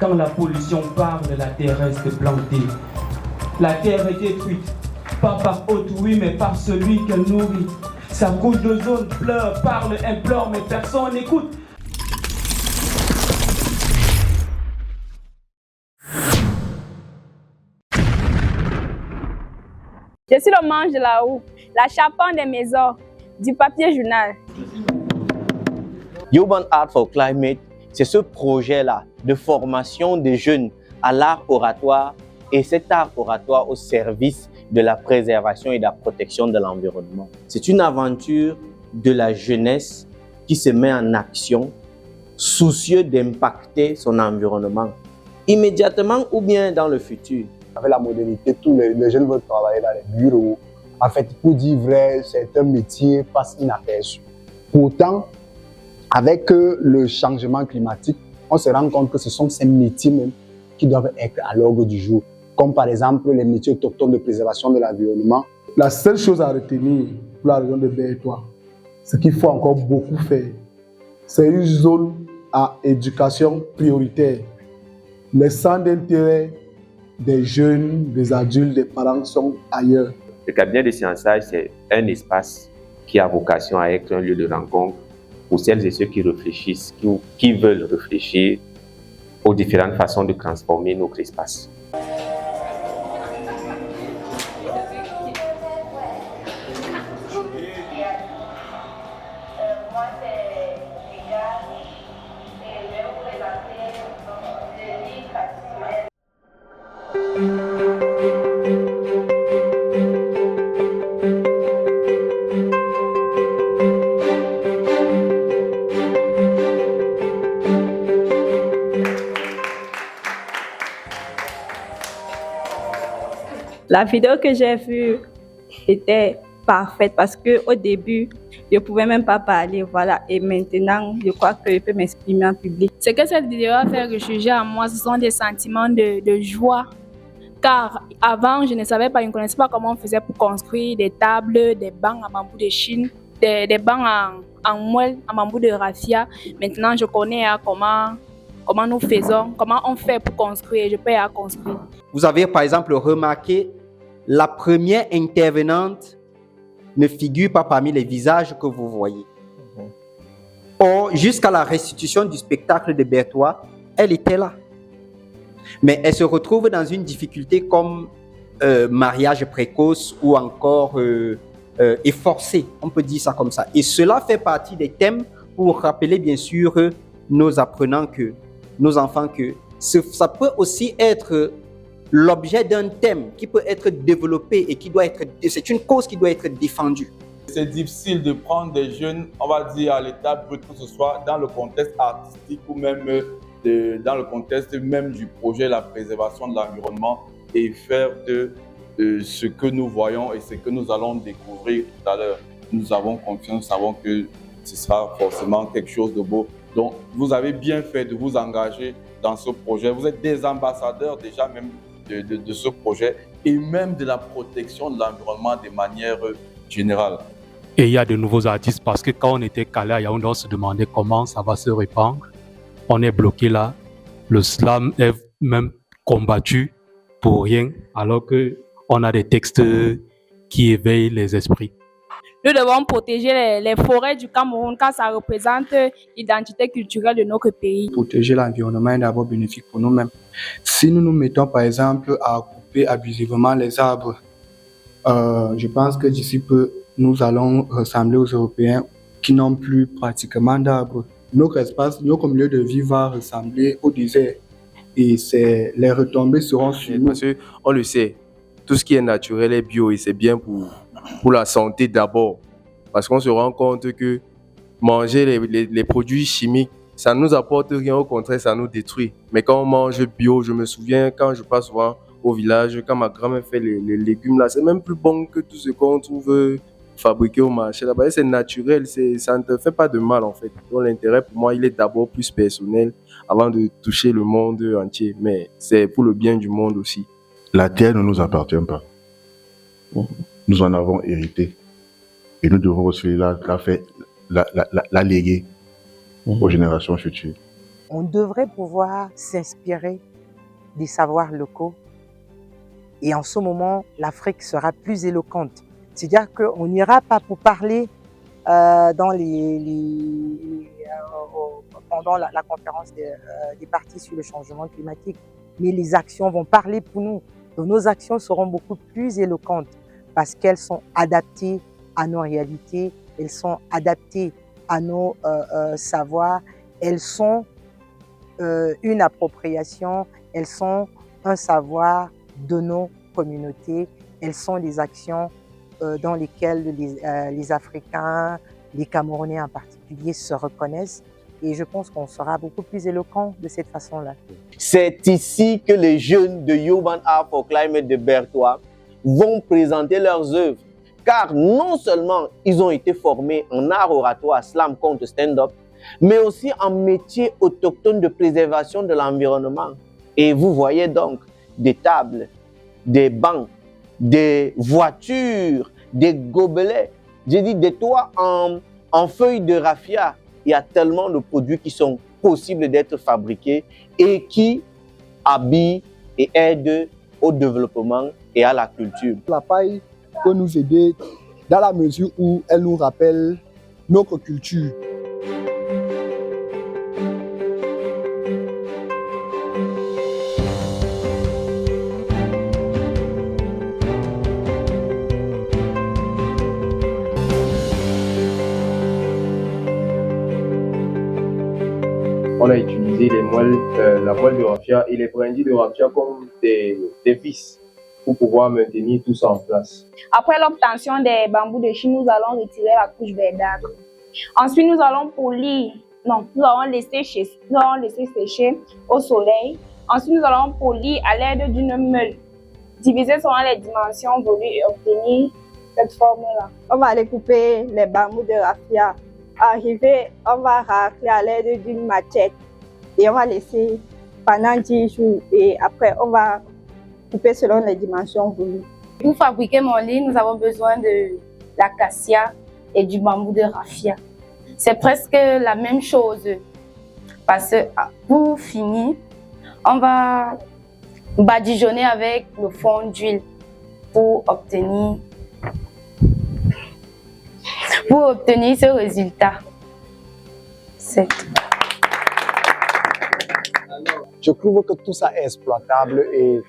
Quand la pollution parle, la terre reste plantée. La terre est détruite, pas par autrui, mais par celui qu'elle nourrit. Sa couche d'ozone pleure, parle, implore, mais personne n'écoute. Je suis le manche de la roue, la charpente des maisons, du papier journal. Urban Art for Climate, c'est ce projet-là de formation des jeunes à l'art oratoire et cet art oratoire au service de la préservation et de la protection de l'environnement. C'est une aventure de la jeunesse qui se met en action, soucieux d'impacter son environnement, immédiatement ou bien dans le futur. Avec la modernité, tous les jeunes veulent travailler dans les bureaux. En fait, pour dire vrai, certains métiers passent inaperçus. Pourtant, avec le changement climatique, on se rend compte que ce sont ces métiers même qui doivent être à l'ordre du jour, comme par exemple les métiers autochtones de préservation de l'environnement. La seule chose à retenir pour la région de Berthois, c'est qu'il faut encore beaucoup faire. C'est une zone à éducation prioritaire. Les centres d'intérêt des jeunes, des adultes, des parents sont ailleurs. Le cabinet de sciençage, c'est un espace qui a vocation à être un lieu de rencontre pour celles et ceux qui réfléchissent, qui veulent réfléchir aux différentes façons de transformer notre espace. La vidéo que j'ai vue était parfaite parce qu'au début, je ne pouvais même pas parler, voilà. Et maintenant, je crois que je peux m'exprimer en public. Ce que cette vidéo a fait ressurgir en moi, ce sont des sentiments de joie. Car avant, je ne savais pas, je ne connaissais pas comment on faisait pour construire des tables, des bancs en bambou de Chine, des bancs en moelle, en bambou de raffia. Maintenant, je connais comment nous faisons, comment on fait pour construire. Je peux construire. Vous avez par exemple remarqué, la première intervenante ne figure pas parmi les visages que vous voyez. Or, jusqu'à la restitution du spectacle de Berthois, elle était là. Mais elle se retrouve dans une difficulté comme mariage précoce ou encore forcé, on peut dire ça comme ça. Et cela fait partie des thèmes pour rappeler bien sûr nos apprenants, nos enfants, que ça peut aussi être l'objet d'un thème qui peut être développé et c'est une cause qui doit être défendue. C'est difficile de prendre des jeunes, on va dire à l'état brut, que ce soit dans le contexte artistique ou même dans le contexte même du projet la préservation de l'environnement et faire de ce que nous voyons et ce que nous allons découvrir tout à l'heure. Nous avons confiance, nous savons que ce sera forcément quelque chose de beau. Donc, vous avez bien fait de vous engager dans ce projet. Vous êtes des ambassadeurs déjà même de ce projet et même de la protection de l'environnement de manière générale. Et il y a de nouveaux artistes parce que quand on était calé à Yaoundé, on se demandait comment ça va se répandre. On est bloqué là. Le slam est même combattu pour rien, alors qu'on a des textes qui éveillent les esprits. Nous devons protéger les forêts du Cameroun car ça représente l'identité culturelle de notre pays. Protéger l'environnement est d'abord bénéfique pour nous-mêmes. Si nous nous mettons par exemple à couper abusivement les arbres, je pense que d'ici peu, nous allons ressembler aux Européens qui n'ont plus pratiquement d'arbres. Notre espace, notre milieu de vie va ressembler au désert et les retombées seront sur nous. Parce qu'on le sait, tout ce qui est naturel est bio et c'est bien pour la santé d'abord. Parce qu'on se rend compte que manger les produits chimiques, ça ne nous apporte rien, au contraire, ça nous détruit. Mais quand on mange bio, je me souviens quand je passe souvent au village, quand ma grand-mère fait les légumes là, c'est même plus bon que tout ce qu'on trouve fabriqué au marché. Là-bas, c'est naturel, ça ne te fait pas de mal en fait. Donc l'intérêt pour moi, il est d'abord plus personnel avant de toucher le monde entier. Mais c'est pour le bien du monde aussi. La terre ne nous appartient pas. Nous en avons hérité. Et nous devons aussi la léguer aux générations futures. on devrait pouvoir s'inspirer des savoirs locaux. Et en ce moment, l'Afrique sera plus éloquente. C'est-à-dire qu'on n'ira pas pour parler pendant la conférence des partis sur le changement climatique, mais les actions vont parler pour nous. Donc nos actions seront beaucoup plus éloquentes parce qu'elles sont adaptées à nos réalités, elles sont adaptées à nos savoirs, elles sont une appropriation, elles sont un savoir de nos communautés, elles sont des actions dans lesquelles les Africains, les Camerounais en particulier se reconnaissent. Et je pense qu'on sera beaucoup plus éloquent de cette façon-là. C'est ici que les jeunes de Urban Art for Climate de Bertois vont présenter leurs œuvres. Car non seulement ils ont été formés en art oratoire, slam, conte, stand-up, mais aussi en métier autochtone de préservation de l'environnement. Et vous voyez donc des tables, des bancs, des voitures, des gobelets, j'ai dit des toits en feuilles de raffia. Il y a tellement de produits qui sont possibles d'être fabriqués et qui habillent et aident au développement et à la culture. La paille peut nous aider dans la mesure où elle nous rappelle notre culture. On a utilisé la moelle de raffia et les brindilles de raffia comme des vis pour pouvoir maintenir tout ça en place. Après l'obtention des bambous de Chine, nous allons retirer la couche verdâtre. Ensuite, nous allons polir. Non, nous allons laisser sécher au soleil. Ensuite, nous allons polir à l'aide d'une meule, diviser selon les dimensions voulues et obtenir cette forme-là. On va aller couper les bambous de raffia. Arrivé, on va racler à l'aide d'une machette et on va laisser pendant 10 jours et après on va couper selon les dimensions voulues. Pour fabriquer mon lit, nous avons besoin de l'acacia et du bambou de raffia. C'est presque la même chose parce que pour finir, on va badigeonner avec le fond d'huile pour obtenir ce résultat. Je trouve que tout ça est exploitable et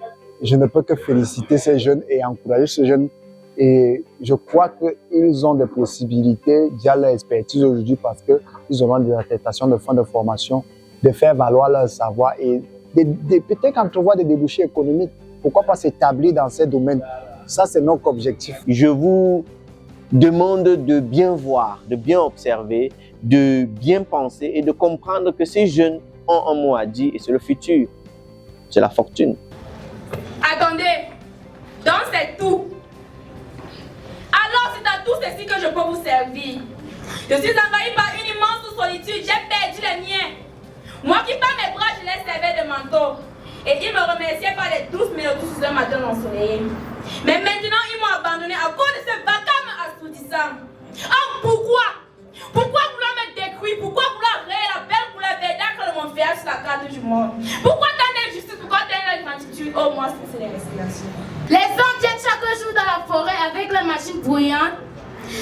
je ne peux que féliciter ces jeunes et encourager ces jeunes. Et je crois qu'ils ont des possibilités, via leur expertise aujourd'hui, parce qu'ils auront des attestations de fin de formation, de faire valoir leur savoir et peut-être entrevoir des débouchés économiques. Pourquoi pas s'établir dans ces domaines? Ça, c'est notre objectif. Je vous demande de bien voir, de bien observer, de bien penser et de comprendre que ces jeunes ont un mot à dire et c'est le futur, c'est la fortune. Attendez, donc c'est tout. Alors c'est à tout ceci que je peux vous servir. Je suis envahi par une immense solitude, j'ai perdu les miens. Moi qui par mes bras, je les servais de manteau. Et ils me remerciaient par les douces mélodies sous un matin ensoleillé. Mais maintenant, ils m'ont abandonné à cause de ce vacarme assourdissant. Oh, pourquoi? Pourquoi vouloir me détruire? Pourquoi vouloir rayer la belle couleur verdâtre de mon fer sur la carte du monde? Pourquoi tant d'injustice? Pourquoi tant d'ingratitude? Oh, moi, c'est les respirations. Les hommes viennent chaque jour dans la forêt avec leurs machines bruyantes.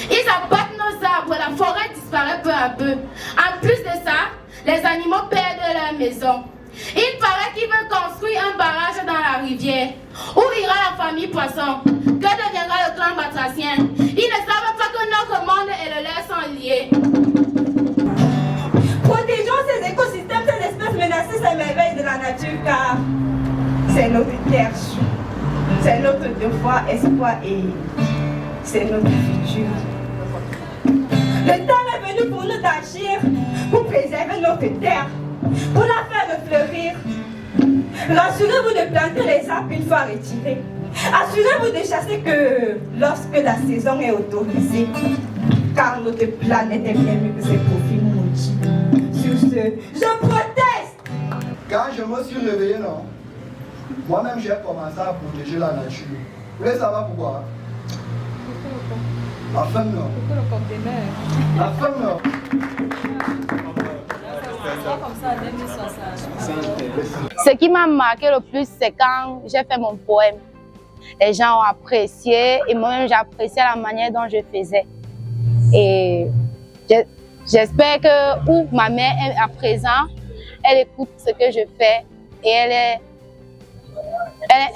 Ils abattent nos arbres, la forêt disparaît peu à peu. En plus de ça, les animaux perdent leur maison. Il paraît qu'ils veulent construire un barrage dans la rivière. Où ira la famille poisson? Que deviendra le clan batracien? Ils ne savent pas que notre monde et le leur sont liés. Protégeons ces écosystèmes, ces espèces menacées, ces merveilles de la nature, car c'est notre terre. C'est notre devoir, espoir et c'est notre futur. Le temps est venu pour nous d'agir, pour préserver notre terre, pour la faire fleurir. Rassurez-vous de planter les arbres une fois retirés. Assurez-vous de chasser que lorsque la saison est autorisée, car notre planète est bien mieux que ses profils maudits. Sur ce, je proteste! Quand je me suis réveillé, non, moi-même j'ai commencé à protéger la nature. Vous voulez savoir pourquoi? La femme, non. La femme, non. Ce qui m'a marqué le plus, c'est quand j'ai fait mon poème. Les gens ont apprécié et moi-même j'ai apprécié la manière dont je faisais. Et j'espère que où ma mère est à présent, elle écoute ce que je fais et elle est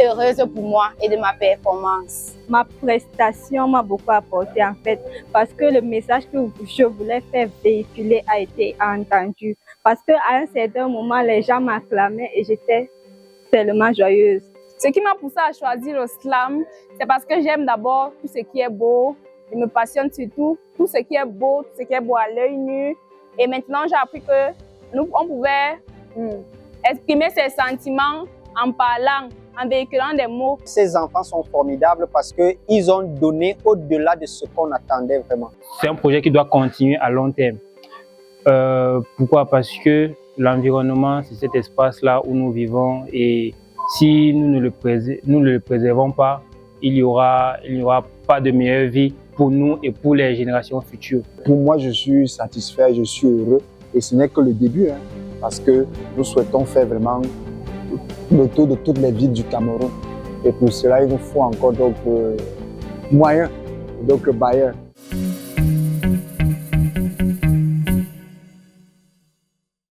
heureuse pour moi et de ma performance. Ma prestation m'a beaucoup apporté en fait parce que le message que je voulais faire véhiculer a été entendu. Parce qu'à un certain moment, les gens m'acclamaient et j'étais tellement joyeuse. Ce qui m'a poussée à choisir le slam, c'est parce que j'aime d'abord tout ce qui est beau. Je me passionne surtout tout ce qui est beau, tout ce qui est beau à l'œil nu. Et maintenant, j'ai appris que on pouvait exprimer ses sentiments en parlant, en véhiculant des mots. Ces enfants sont formidables parce qu'ils ont donné au-delà de ce qu'on attendait vraiment. C'est un projet qui doit continuer à long terme. Pourquoi? Parce que l'environnement, c'est cet espace-là où nous vivons et si nous ne le préservons pas, il n'y aura pas de meilleure vie pour nous et pour les générations futures. Pour moi, je suis satisfait, je suis heureux et ce n'est que le début parce que nous souhaitons faire vraiment le tour de toutes les villes du Cameroun. Et pour cela, il nous faut encore moyens, bailleurs.